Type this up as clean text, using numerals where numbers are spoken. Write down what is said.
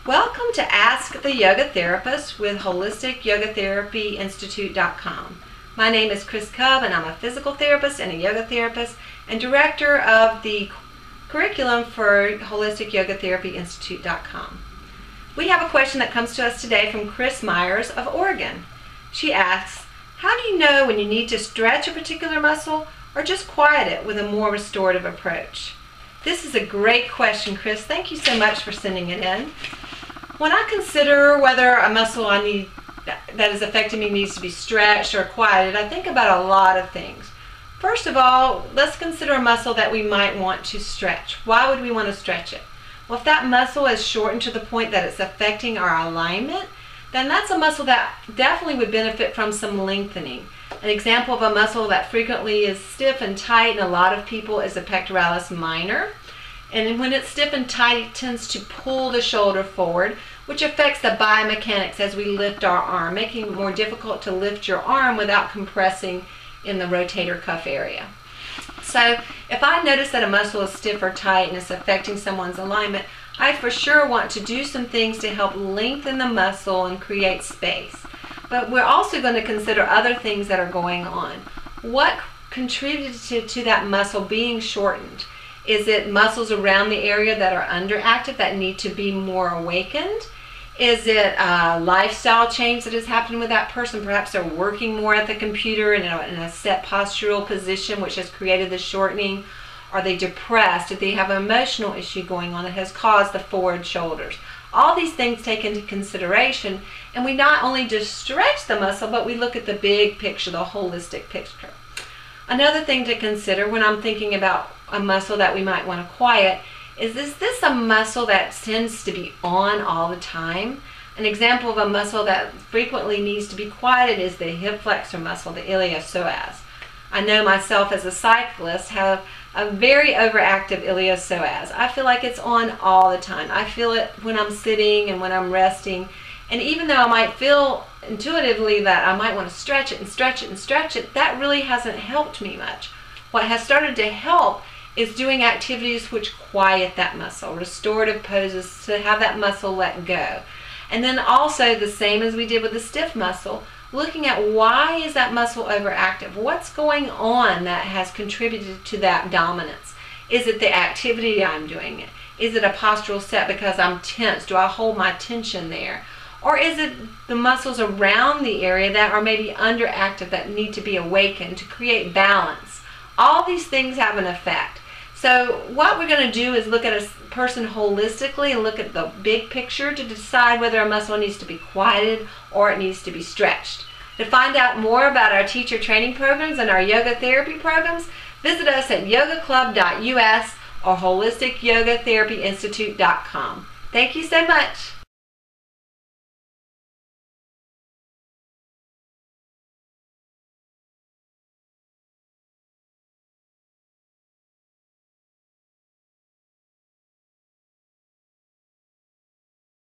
Welcome to Ask the Yoga Therapist with HolisticYogaTherapyInstitute.com. My name is Chris Cub and I'm a physical therapist and a yoga therapist and director of the curriculum for HolisticYogaTherapyInstitute.com. We have a question that comes to us today from Chris Myers of Oregon. She asks, how do you know when you need to stretch a particular muscle or just quiet it with a more restorative approach? This is a great question, Chris. Thank you so much for sending it in. When I consider whether a muscle that is affecting me needs to be stretched or quieted, I think about a lot of things. First of all, let's consider a muscle that we might want to stretch. Why would we want to stretch it? Well, if that muscle is shortened to the point that it's affecting our alignment, then that's a muscle that definitely would benefit from some lengthening. An example of a muscle that frequently is stiff and tight in a lot of people is the pectoralis minor. And when it's stiff and tight, it tends to pull the shoulder forward, which affects the biomechanics as we lift our arm, making it more difficult to lift your arm without compressing in the rotator cuff area. So if I notice that a muscle is stiff or tight and it's affecting someone's alignment, I for sure want to do some things to help lengthen the muscle and create space. But we're also going to consider other things that are going on. What contributed to that muscle being shortened? Is it muscles around the area that are underactive that need to be more awakened? Is it a lifestyle change that has happened with that person? Perhaps they're working more at the computer in a set postural position, which has created the shortening. Are they depressed? Do they have an emotional issue going on that has caused the forward shoulders? All these things take into consideration, and we not only just stretch the muscle, but we look at the big picture, the holistic picture. Another thing to consider when I'm thinking about a muscle that we might want to quiet is this a muscle that tends to be on all the time? An example of a muscle that frequently needs to be quieted is the hip flexor muscle, the iliopsoas. I know myself as a cyclist have a very overactive iliopsoas. I feel like it's on all the time. I feel it when I'm sitting and when I'm resting. And even though I might feel intuitively that I might want to stretch it and stretch it and stretch it, that really hasn't helped me much. What has started to help is doing activities which quiet that muscle, restorative poses to have that muscle let go. And then also the same as we did with the stiff muscle, looking at why is that muscle overactive? What's going on that has contributed to that dominance? Is it the activity I'm doing? Is it a postural set because I'm tense? Do I hold my tension there? Or is it the muscles around the area that are maybe underactive that need to be awakened to create balance? All these things have an effect. So what we're going to do is look at a person holistically and look at the big picture to decide whether a muscle needs to be quieted or it needs to be stretched. To find out more about our teacher training programs and our yoga therapy programs, visit us at yogaclub.us or HolisticYogaTherapyInstitute.com. Thank you so much.